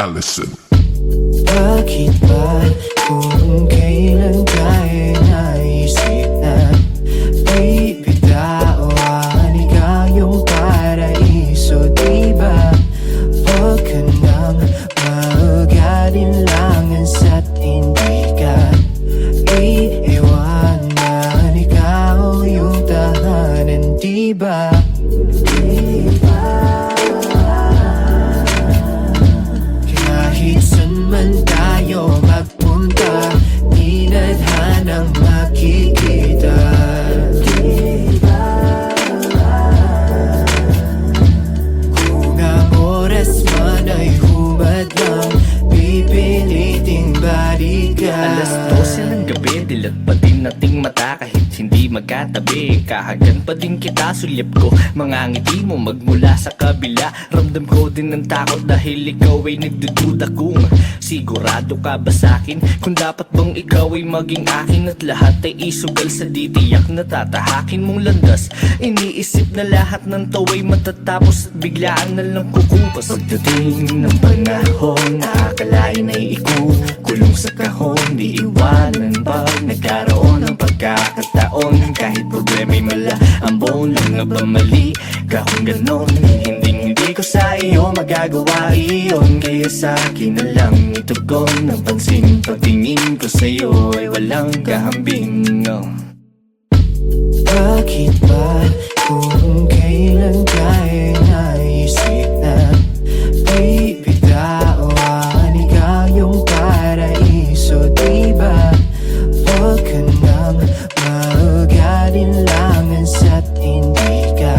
Allison. Bakit ba kung kailan tayo naisip na bibitawan ikaw yung paraiso, diba? Huwag ka nang mag-alinlangan at hindi ka iiwanan, ikaw yung tahanan, diba? Kahit saan man tayo magpunta, di nadhanang makikita. Kung ang oras man ay hubad lang, pipiliting balikan. Alas 12 ng gabi, dilat pa din nating mata kahit hindi magkatabi. Kahagan pa din kita, sulyap ko mga ngiti mo magmula sa kabila. Ramdam ko din ng takot dahil ikaw ay nagdududa kung sigurado ka ba sa'kin, kung dapat bang ikaw ay maging akin at lahat ay isugal sa ditiyak na tatahakin mong landas. Iniisip na lahat ng tawa'y matatapos at biglaan na lang kukumpas. Pagdating ng panahon, nakakalain ay ikukulong sa kahon, di iwanan pag nagkaroon ng pagkakataon. Kahit problema'y mala, ang buong lang nga ba mali ka kung ganon? Hindi ko sa iyo magagawa iyon, kaya sa akin na lang itugon ng pansin. Pagtingin ko sa iyo ay walang kahambing, no. Bakit ba kung kailan tayo naisip na bibitawan ikaw yung paraiso, diba? Huwag ka nang mag-alinlangan at hindi ka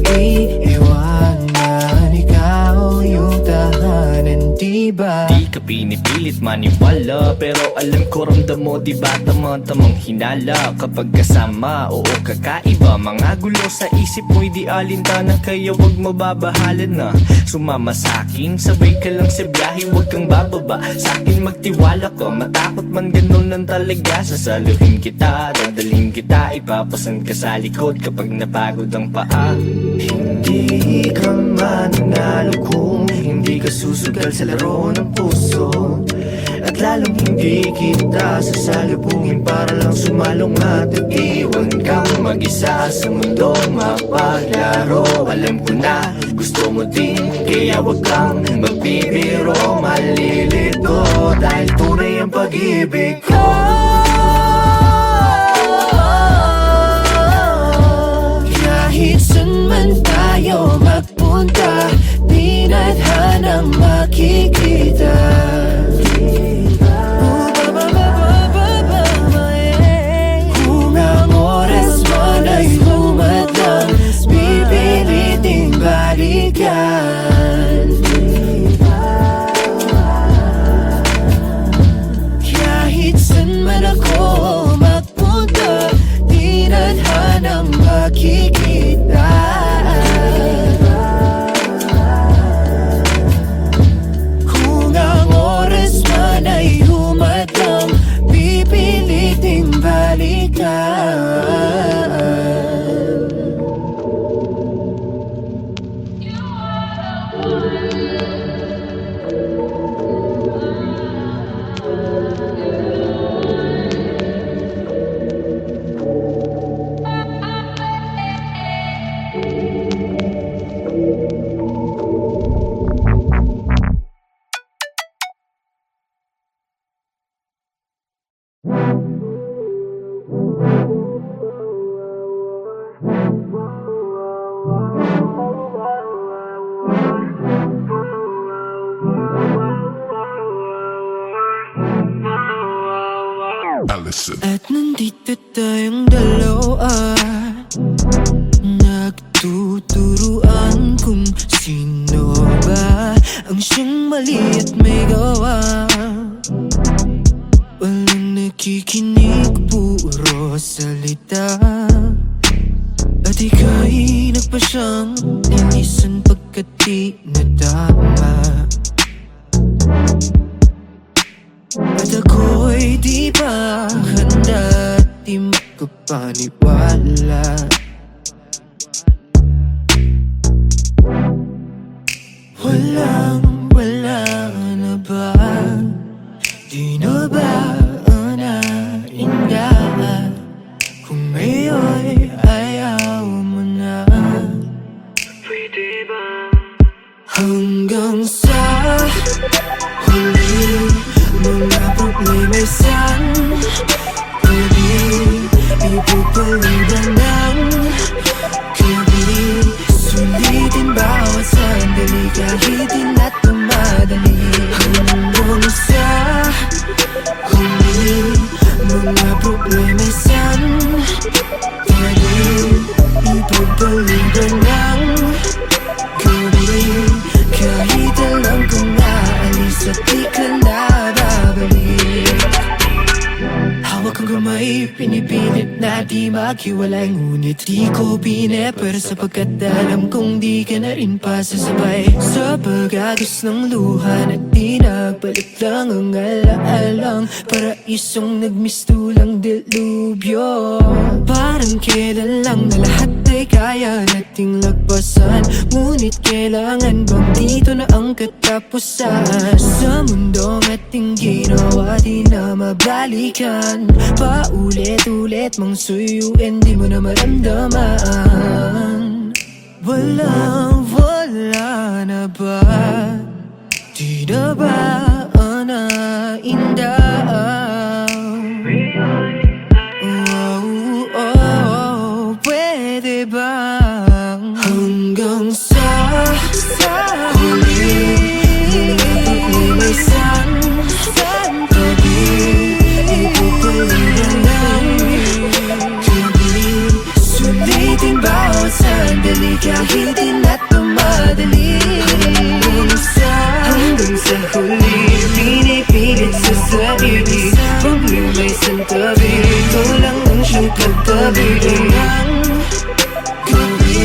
iiwanan, ikaw yung tahanan, diba? Di ka pinipilit maniwala, pero alam ko ramdam mo, diba tamang hinala kapag kasama, oo kakaiba. Mga gulo sa isip mo'y di alintana, kaya wag mababahalan na sumama sa'kin. Sabay ka lang sa biyahe, wag kang bababa sa'kin, magtiwala ka. Matakot man ganun lang talaga, sasaluhin kita, dadalhin kita, ipapasan ka sa likod kapag napagod ang paa. Hindi ka mananalo kung hindi ka susugal sa laro ng puso, at lalong hindi kita sasalubungin para lang sumalong at iwan kang mag-isa sa mundong mapaglaro. Alam ko na gusto mo din, kaya wag kang magbibiro, malilito dahil tunay ang pag-ibig ko. Kahit saan man tayo magpunta, di nadhanang makikita. Kung ang oras man ay humadlang, pipiliting balikan. Kahit saan man ako magpunta, di nadhanang makikita. Kung ang oras man ay humadlang, pipiliting balikan. Allison. At nandito tayong dalawa, nagtuturuan kung sino ba ang siyang mali at may gawa. Walang nakikinig, puro salita, at ika'y nagpasyang linisan pagkat di nadama. At ako'y di pa handa, di makapaniwala. Walang ipagpaliban ng gabi. Sulitin bawat sandali kahit di na tumadali, hanggang sa huli. Mga problema'y sandali, ipagpaliban ng gabi. Kahit alam kong aalis at di ka na babalik. Hawak ang kamay, pinipilit na di maghiwalay. Ngunit di ko pinepera sapagkat alam kong di ka na rin pasasabay. Sa pag-agos ng luha na di nagbalik lang ang alaalang paraisong nagmistulang dilubyo. Parang kailan lang na lahat ay kaya nating lagpasan, ngunit kailangan bang dito na ang katapusan? Sa mundong ating ginawa di na mabalikan, paulit-ulit mang suyuin di mo na maramdaman. Wala na ba? Di na ba naindaw? Pwede bang hanggang sa huli? May sandali, ipagpaliban ng gabi. Sulitin bawat sandali kahit di na tumadali, hanggang sa huli. Pinipilit sa sarili, problema'y santabi, ikaw lang ang siyang katabi ng gabi.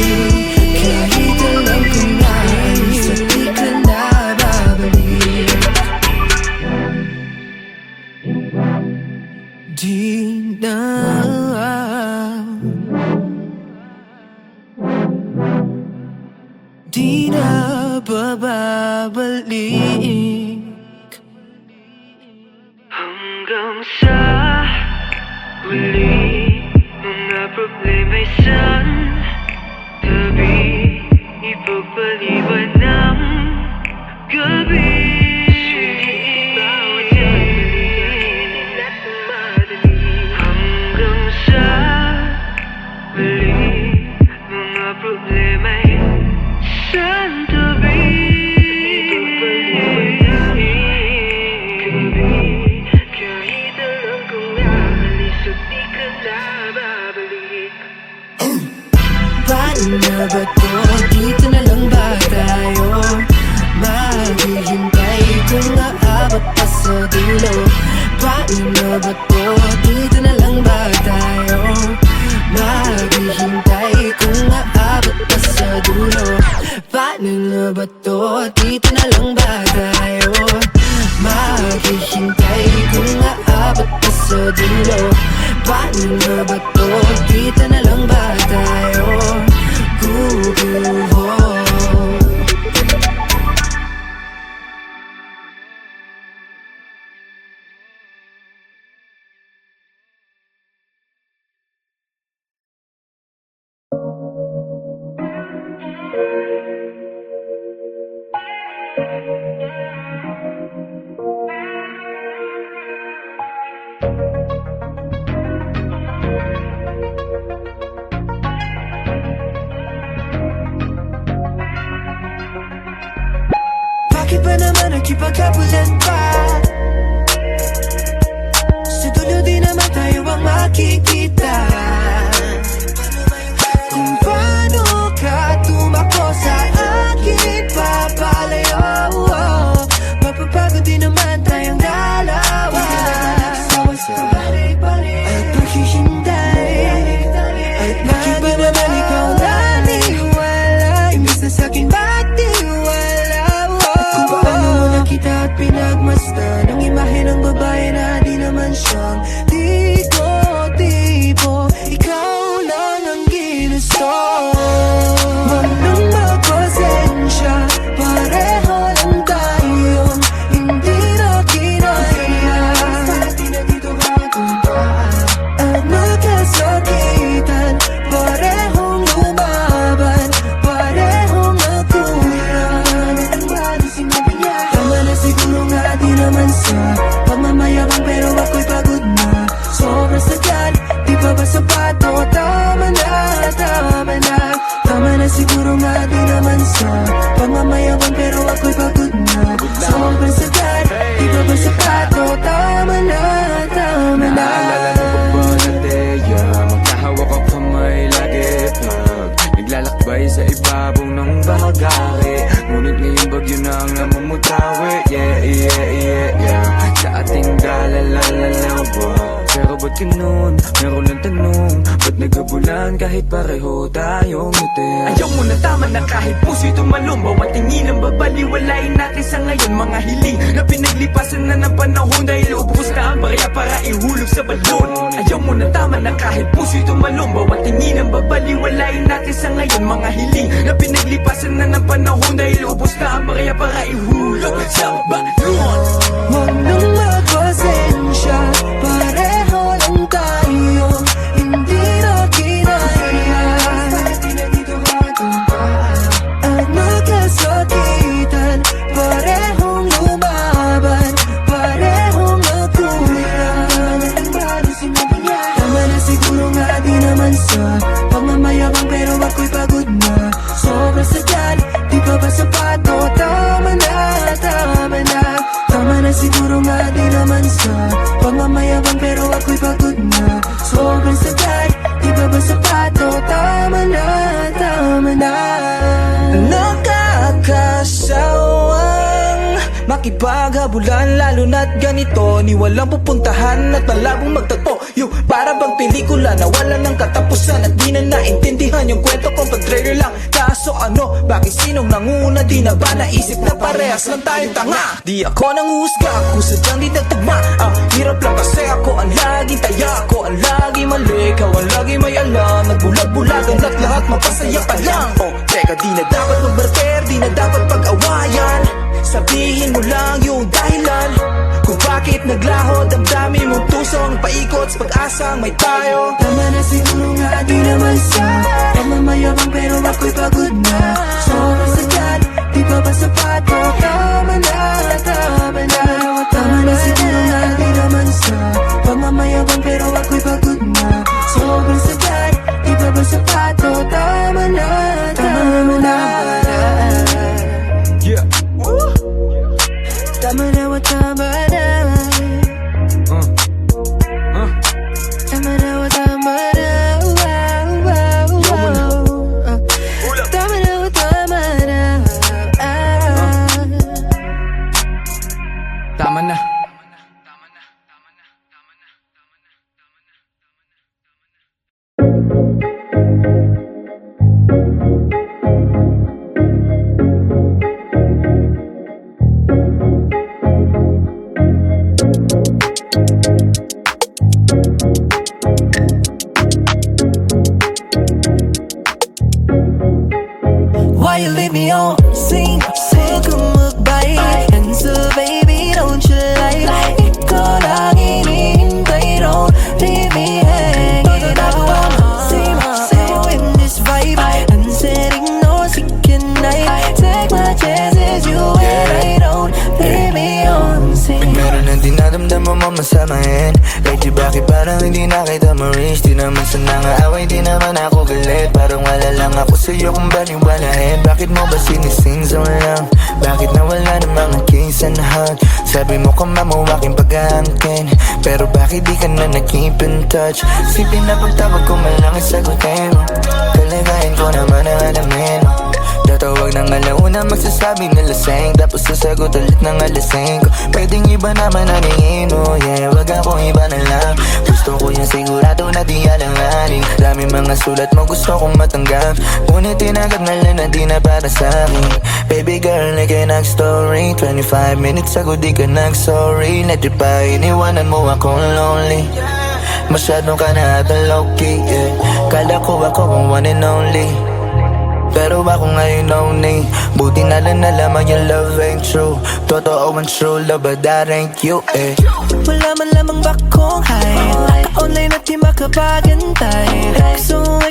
Kahit alam kong naalis at di ka na babalik, di na babalik. Hanggang sa huli, mga problema'y santabi, ipagpaliban ng gabi. Bawat sandali na tumadali, hanggang sa huli, mga problema'y santabi, ipagpaliban ng gabi. Kahit alam kong naalis at di ka na babalik. Paano na ba to? Dito na lang ba tayo maghihintay kung aabot pa sa dulo? Paano na ba to? Dito na lang ba tayo maghihintay kung aabot pa sa dulo? Paano na ba to? Dito na lang ba tayo maghihintay kung aabot pa sa dulo? Paano na ba to? Dito na lang ba tayo guguho? Bakit ba naman nagkipagkabulan pa? Sa dulo di naman tayo ang makikita. Kung paano ka tumakbo sa akin papalayo, mapapagod din naman tayong dalawa. At maghihintay, at bakit ba naman ikaw naniwala? Imbis na sa'kin ba't di wala? Kung paano mo nakita at pinagmasdan ang imahe ng babae na di naman siyang di ko ngayon meron ng tanong, ba't nagabulan kahit pareho tayong ngiti? Ayaw mo na, tama na, kahit puso'y tumalong. Bawat tingin ang babaliwalain natin sa ngayon. Mga hiling na pinaglipasan na ng panahon, dahil ubos na ang barya para ihulog sa balon. Ayaw mo na, tama na, kahit puso'y tumalong. Bawat tingin ang babaliwalain natin sa ngayon. Mga hiling na pinaglipasan na ng panahon, dahil ubos na ang barya para ihulog sa balon. Huwag nang magpasensya, pareho lang tayo, hindi na kinaya. At magkasakitan, parehong lumaban, parehong nagkulang. Tama na siguro nga, di naman sa pagmamayabang, pero ako'y pagod na. Sobrang sadyan, di pa ba sapat? O tama na, tama na. Tama na siguro nga, di naman sa pagmamayabang, pero ako'y pagod na. Sobrang sagad, di ba ba sapat? O tama na, tama na. Nakakasawang makipaghabulan, lalo na't ganito, ni walang pupuntahan at malabong magtagpo. Yung para bang pelikula na wala ng katapusan, at di na naintindihan yung kwento kung pag-trailer lang. Kaso ano, bakit sinong nanguna? Di na ba naisip na parehas lang tayong tanga? Di ako nanguhusga, ako sadyang di nagtugma. Ang hirap lang kasi ako ang laging taya, ako ang laging mali, ikaw ang laging may alam. Nagbulag-bulagan at lahat mapasaya pa lang. Oh, teka, di na dapat magbarter, di na dapat pag-awayan. Sabihin mo lang yung dahilan kung bakit naglaho damdamin mong tusong paikot sa pag-asang may tayo. Tama na siguro nga, di naman sa pagmamayabang, pero ako'y pagod na. Sobrang sagad, di pa ba sapat? O tama na, tama na. Tama na siguro nga, di naman sa pagmamayabang, pero ako'y pagod na. Sobrang sagad, di pa ba sapat? O tama na, tama na. Yeah. Tama na, wa tama na. Tama na, wa tama na. Tama na, wa tama na. Tama na. Why you leave me on scene? Huwag kang mag-bye. Answer baby, don't you lie. Ikaw lang hinihintay, don't leave me hanging out. Same in this vibe. I'm setting no second night. Take my chances, you and I, don't leave me on scene. Meron ang dinadamdam mo masamahin. Lately bakit parang hindi na kita ma-reach? Di naman sa nangaaway, di naman ako galit. Parang wala lang ako sa'yo kung baliwalahin. Bakit mo ba sinising sa lang? Bakit nawala ng mga kiss and hug? Sabi mo kung mamuwaking pag-aangkin, pero bakit di ka na nag-keep in touch? Sipin na pagtawag ko man lang isagutin mo. Kalagayin ko naman ang alamin mo. Tatawag ng alauna, magsasabi na lasing, tapos sasagot ulit ng alasing ko. Pwedeng iba naman naningin mo, yeah. Wag akong iba na lang. Gusto ko yung sigurado na di alanganin. Daming mga sulat mo gusto kong matanggap, ngunit tinagad na lang na di na para sa'kin. Baby girl, ikay nag-story 25 minutes ago di ka nag-sorry. Net pa, iniwanan mo akong lonely. Masyadong ka na ata low-key, yeah. Kala ko ako ang one and only, pero ako ngayon only. Buti na lang nalaman yung love ain't true. Totoo ang true love, but that ain't you, eh. Wala man lamang ba kong hide? Naka-online at di makapagantay. XO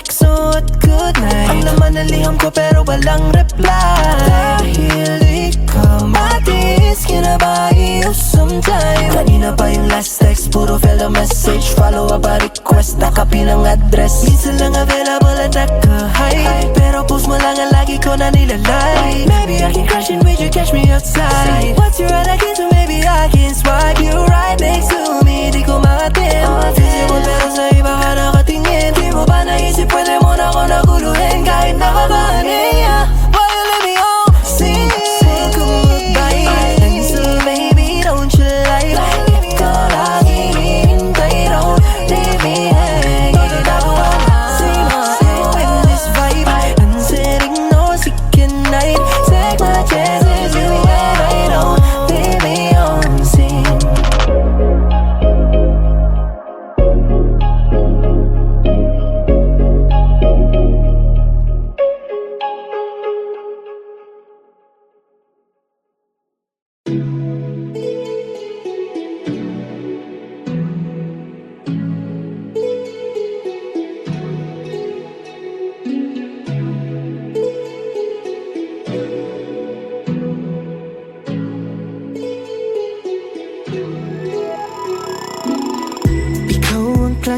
at good night. Ang laman ng liham ko pero walang reply. Dahil ikaw matiis, kinabahi you sometime. Kanina pa yung last text, puro failed message. Follow up a request, nakapilang address. Minsan lang available at naka-hide, pero post mo lang ang lagi ko na nilalike. Maybe I can crash in with you, catch me outside. What's your right again, so maybe I can swipe you right next to me. Di ko makatin physical, pero sa iba ka nakatingin. Di mo ba naisip, pwede mo na ako naguluhin kahit nakakahanin, yeah. Why you let me on scene? Huwag kang mag-bye. And so baby, don't you lie. Ikaw lang hinihintay, don't leave me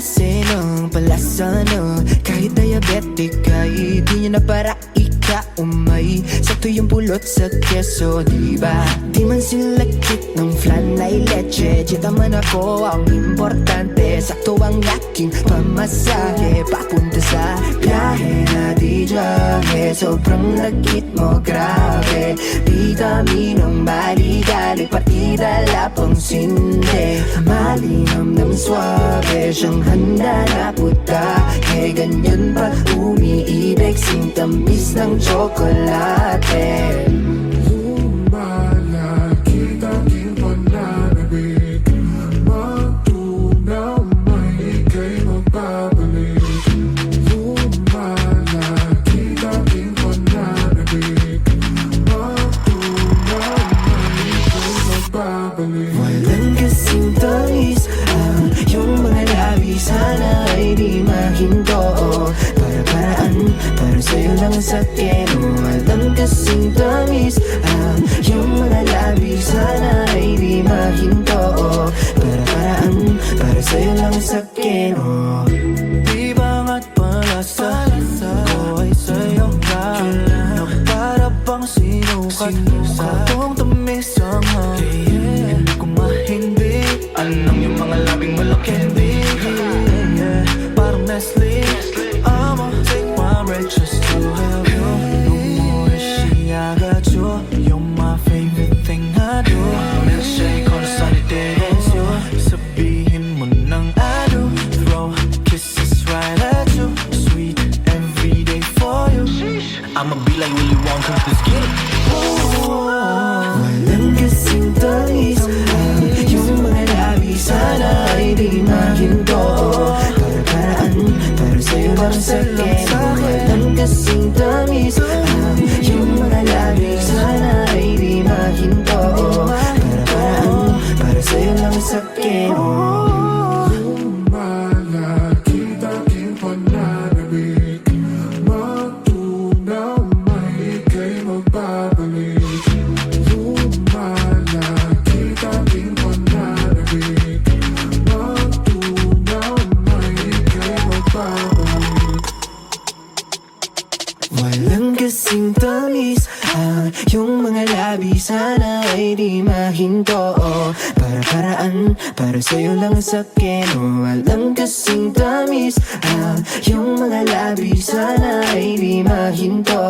klase ng palasa no? Kahit diabetic ay di niya na para ika-umay. Sakto yung pulot sa keso, diba? Di man sila cute ng flan ay leche. Chita man ako ang importante. Sakto ang aking pamasahe papunta sa biyahe na di jahe. Sobrang lagkit mo, grabe. Vitaminong maligali, pati dala pang sinde. Malinam ng swabe, siyang handa na putahe. Ganyan pa umiibig, sintamis ng tsokolate. Lumalaki tanging pananabik, matunaw may ika'y magbabalik. Lumalaki tanging pananabik, matunaw may ika'y magbabalik. Walang kasing tamis ang iyong mga labi. Sana ay di mahinto. Para-paraan, para sa'yo lang sa akin. Walang kasing tamis ang iyong mga labi. Sana ay di mahinto. Para-paraan, para sa'yo lang sa akin. Di ba nga't palasa ko ay sa'yo lang, na para bang sinukat sa itong tamis ang hangin. Kung mahimbing, Anong yung mga labing malaki? parang Nestle, I'ma take my break just to have you. No more she, I got you. You're my favorite thing I do. Milkshake on a sunny day, it's you. Sabihin mo nang I do. Throw kisses right at you. Sweet every day for you. I'ma be like Willy Wonka, let's get it. Walang kasing tamis ang iyong mga labi. Sana ay di mahinto. Para-paraan, para sa'yo lang sa akin. Walang kasing tamis ang iyong mga labi. Sana ay di mahinto. Para-paraan, para sa'yo lang sa akin. Lumalaki tanging pananabik, matunaw may ika'y magbabalik. Lumalaki tanging pananabik, matunaw may ika'y magbabalik. Walang kasing tamis ang iyong mga labi. Sana ay di mahinto. Para-paraan, para sa'yo lang sa akin. Walang kasing tamis ang iyong mga labi. Sana ay di mahinto.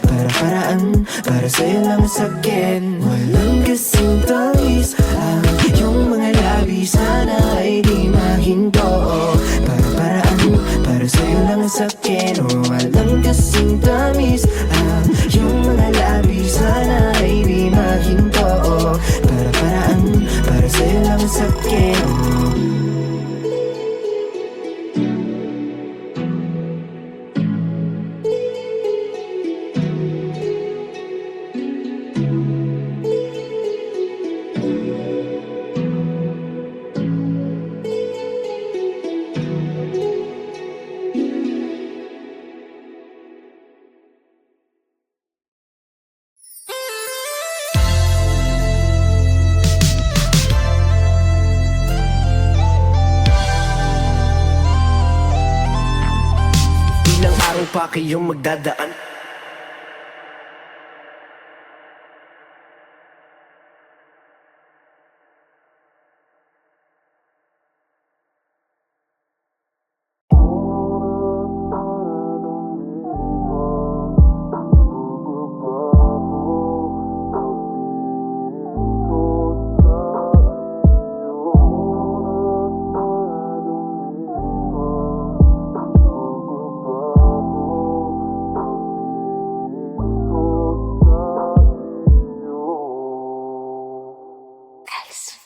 Para-paraan, para sa'yo lang sa akin. Walang kasing tamis ang iyong mga labi. Sana ay di mahinto. Para-paraan, para sa'yo lang sa akin. Walang kasing tamis ang iyong mga labi. Sana ay di mahinto. Para-paraan, para sa'yo lang sa akin. Ilang araw pa kayong magdadaan?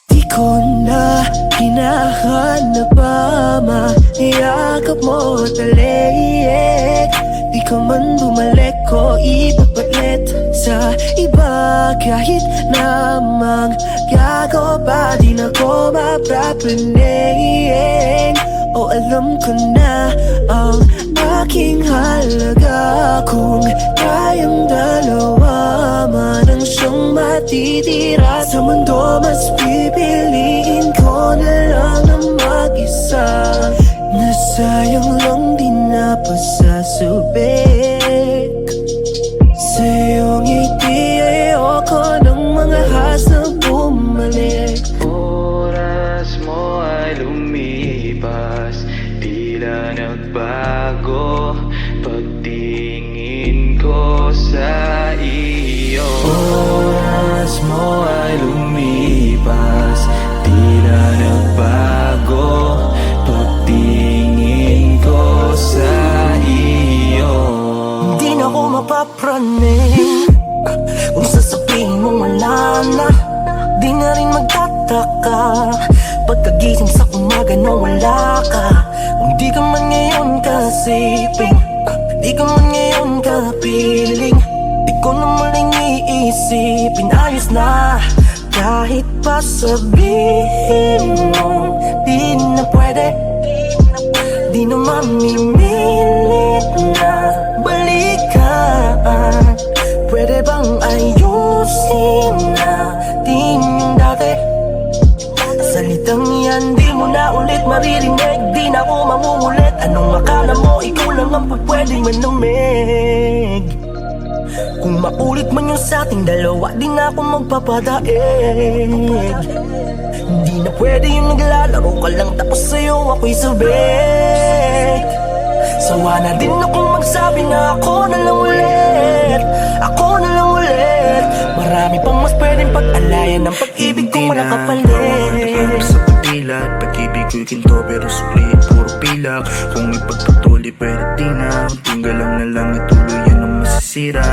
Di ko na hinahanap pa maiyakap mo at alay. Di ka man bumalik ko ipapalit sa iba. Kahit namang gago pa di na ko mapapanig. O alam ko na ang aking halaga. Kung tayong dalawa man ang siyang matitira sa mundo, mas pipiliin ko na lang na mag-isa. Sayang lang di napasasubik. Sa iyong ngiti ayoko ng mga hassle bumalik. Oras mo ay lumipas, tila nagbago pagtingin ko sa iyo. Oras mo ay lumipas, tila nagbago pagtingin ko sa iyo. Hindi na ako mapapraning kung sasabihin mo wala na. Di na rin magtataka pagkagising sa umaga nung wala ka. Kung di ka man ngayon kasiping, di ka man ngayon kapiling, di ko na muling iisipin. Ayos na kahit pa sabihin mo di na pwede, di na mamimilit na balikan. Pwede bang ayusin natin yung dati? Salitang yan di mo na ulit maririnig, di na ako mangungulit. Anong akala mo ikaw lang ang pwedeng manamig? Kung maulit man yung sa ating dalawa, di na ako magpapadaig. Hindi na pwede yung naglalaro ka lang tapos sa'yo ako'y sabik. Sawa na din akong magsabi na ako na lang ulit, ako na lang ulit. Marami pang mas pwedeng pag-alayan ng pag-ibig kung malakapalit. Sa pagdila at pag-ibig ko'y ginto pero split puro pilak. Kung ipagpatuloy pwede di na, tinggal lang na lang ituloy yan ang masisira.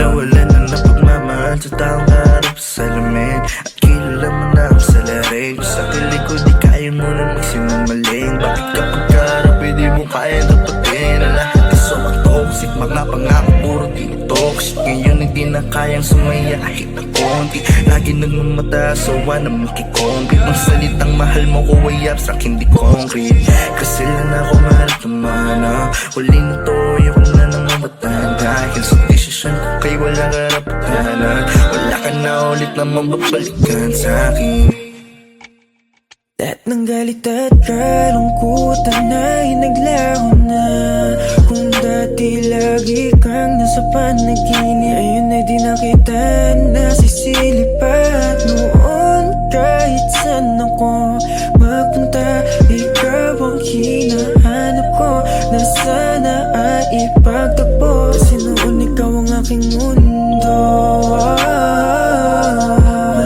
Nawalan na ng pagmamahal sa taong harap sa salamin, at kilala mo na ako sa laring. Sa kilig ko di kaya mo na magsimumaling. Bakit kapag karap pwede mo kaya dapatin na lahat iso ang toxic? Mga pangako puro di toxic. Ngayon hindi na kayang sumaya kahit na konti. Lagi nagmamata sawa na makikombi. Ang salitang mahal mo ko way up sa'kin di concrete. Kasi lang ako mahal tumana. Huli na to ayoko na nang mabatan. Dahil sa desisyon ko kay wala karapatanan. Wala ka na ulit na mababalikan sa'kin. Lahat ng galit at kalungkutan ay naglaho na. Kung dati lagi kang nasa panaginip, ngayon ay di na kita nasisilip. At noon kahit saan ako magpunta, ikaw ang hinahanap ko, na sana ay ipagtagpo. Kasi noon ikaw ang aking mundo.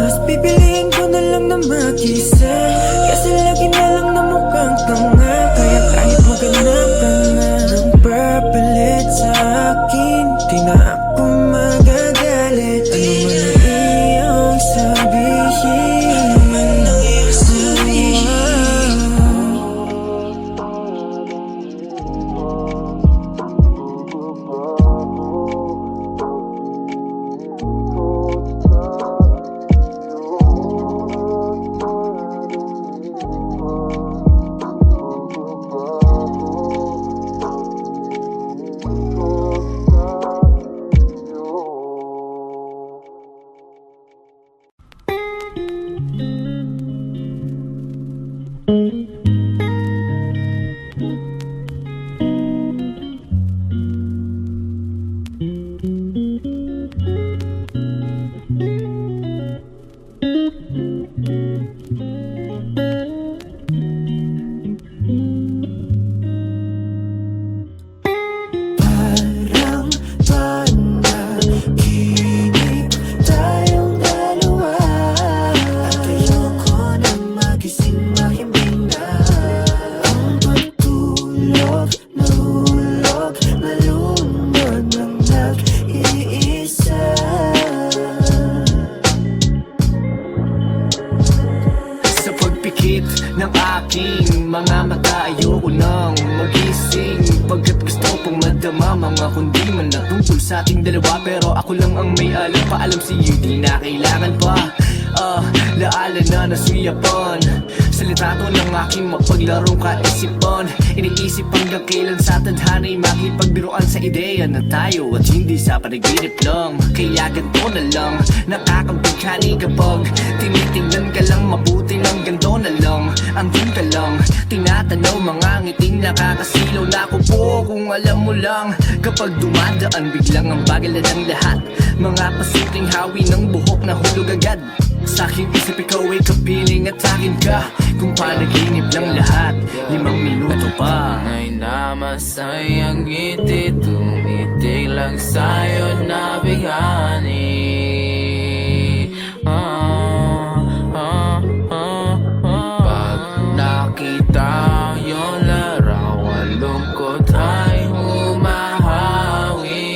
Mas pipiliin ko na lang na mag-isa, kasi lagi na lang na mukhang tanga. Kaya kahit maghanap ka na ng papalit sa akin, di na ako magagalit. Ano man ang iyong sabihin, ano man ang iyong sabihin. Parang panaginip tayong dalawa, at ayoko na magising mahimbing na. Ang pagtulog, nahulog, nalunod ng nag-iisa. Sa pagpikit ng aking mga mata, ayoko nang magising, pagkat gusto pong madama mga kundi man na tungkol sa ating dalawa. Pero ako lang ang may alam, paalam sa'yo di na kailangan pa. Laala na nasuyapan Sa litrato ng aking mapaglarong kaisipan, iniisip hanggang kailan sa tadhana'y makipagbiruan sa ideya na tayo at hindi sa panaginip lang. Kaya ganito na lang, nakakabigkani kapag tinitingnan ka lang mabuti ng ganto na lang. Andun ka lang, tinatanaw mga ngiting nakakasilaw na ko po. Kung alam mo lang, kapag dumadaan biglang ang bagal na ng lahat. Mga pasimpleng hawi ng buhok na hulog agad. Sa aking isip ikaw ay kapiling at akin ka. Kung panaginip lang lahat, 5 minuto pa. Ay namasay ang ngiti, tumitig lang sa'yo na bighani. Pag nakita yung larawan, lungkot ay humahawi.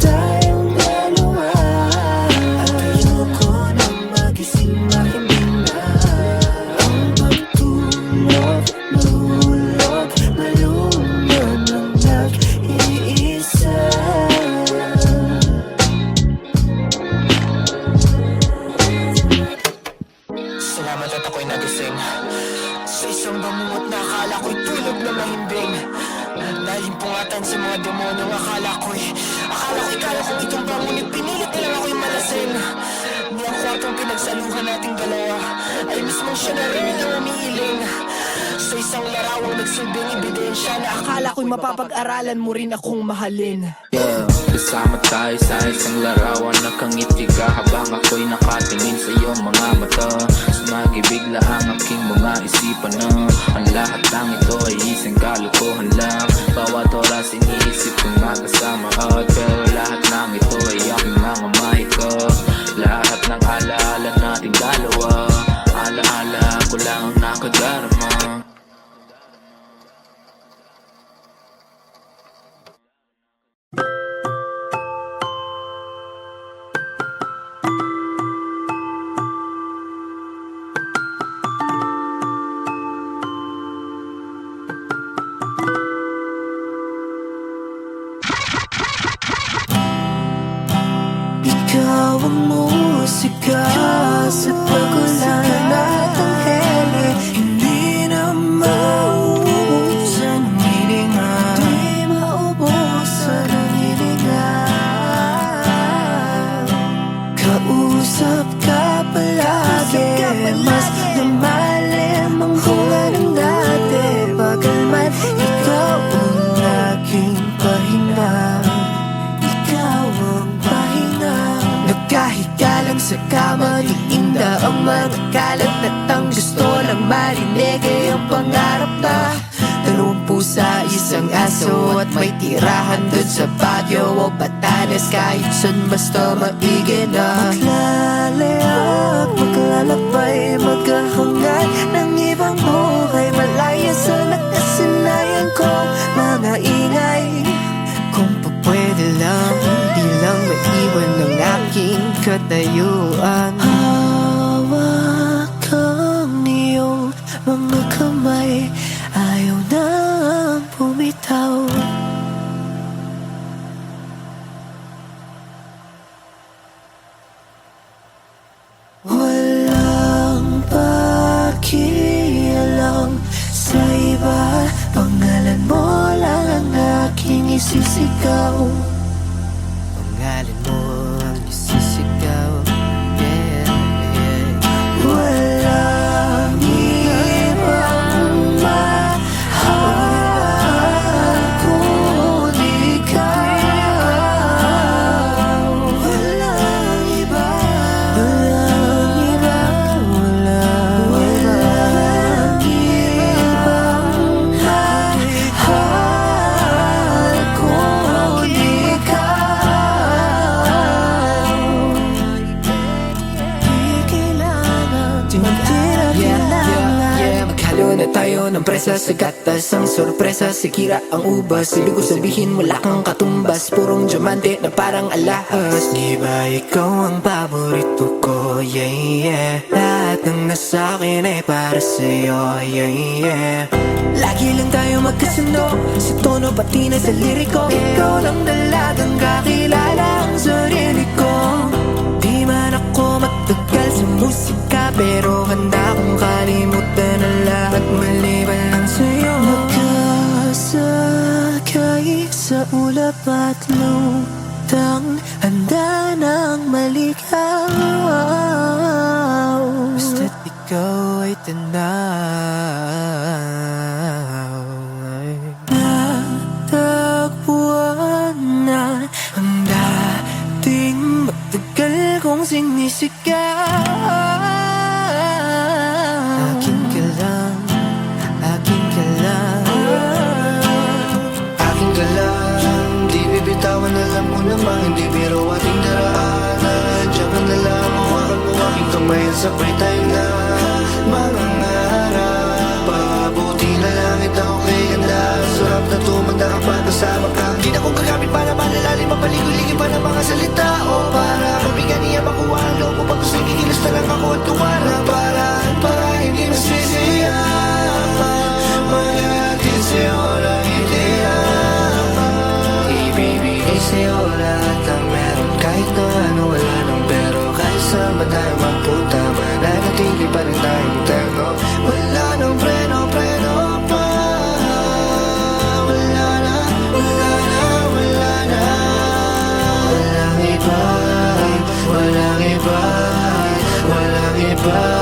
Tayong dalawa at ayoko nang magising mahimbing na. Ang pagtulog, mahulog, malunod ng nag-iisa. Salamat at ako'y nagising sa isang bamuot na akala ko'y tulog na mahimbing. Nalimpungatan sa mga demonyong akala ko'y kala kong itong bangunit, pinilit na lang ako'y malasing. Ni ang kwartong pinagsaluhan nating dalawa ay mismong siya na rin ang umiiling. Sa isang larawang nagsilbing ebidensya na akala ko'y mapapag-aralan mo rin akong mahalin. Yeah, kasama tayo sa isang larawan, nakangiti ka habang ako'y nakatingin sa iyong mga mata. Sumagibigla ang aking mga isipan na ang lahat ng ito ay isang kalokohan lang. Bawat oras iniisip kong magkasama at pero lahat ng ito ay aking mga mahika. Lahat ng alaala nating dalawa, alaala ko lang ang nakadarama. Ikaw ang musika sa pagulan at ang hele. Hindi na mauubusan ng hininga, di maubusan ng hininga. Kausap ka palagi, mas lumalim ang bunga ng dati. Pagalman, ikaw ang aking pahinga. Nagkahiga lang sa kama, tiinda ang mga kalat na tang gusto lang marinig ay ang pangarap na 20 sa isang aso at may tirahan dun sa Baguio o Batanes. Kahit saan basta maigi na maglalayag, maglalakbay, maghahangad ng ibang buhay, malaya sa nakasanayan ko mga ingay. Kung pwede lang, di lang maiwan ng aking katayuan. Hawak ang iyong mga kamay, ayaw nang bumitaw. Walang pakialam sa iba, pangalan mo lang ang aking isisigaw. Pangalan mo ang isisigaw. Yeah, yeah. Walang ibang mahal kung ikaw. Walang iba, walang iba, walang ibang mahal kung ikaw. na tayo ng presa sa gatas. Ang sorpresa, sikira ang ubas. Ibig ko sabihin wala kang katumbas. Purong diamante na parang alahas. Di ba ikaw ang paborito ko, yeah, yeah. Lahat ng nasa akin ay para sa'yo, yeah, yeah. Lagi lang tayo magkasundo sa tono pati na sa liriko. Ikaw lang dalagang kakilala ang sarili ko. Di man ako matagal sa musika, pero handa kong kalimutan ang lahat maliban lang sa'yo. Magkasakay sa ulap at lutang, handa nang maligaw. Basta't ikaw ay tanaw. Natagpuan na ang dating matagal kong sinisigaw. Akin ka lang, akin ka lang, Akin ka lang, di bibitawan, alam mo naman hindi biro ating daraanan. Diyan ka na lang, hawakan mo aking kamay at sabay tayo na mangangarap. Pabuti na langit ako kay ganda, sarap na tumanda kapag kasama ka. Di na kong gagamit para malalalim, mapaligoy-ligay pa ng mga salita, o para mabigan niya makuha ang loob mo. Pag gusto'y kikilos na lang ako at tuwara, para hindi masisiya. Maghahatid sa'yo lang ideya, ibibigay sa'yo lahat ang meron. Kahit na ano wala nang pero, kahit saan ba tayo magpunta, mananatili pa rin tayong terno. Wala nang preno pa. Wala na. Walang iba, walang iba, walang iba.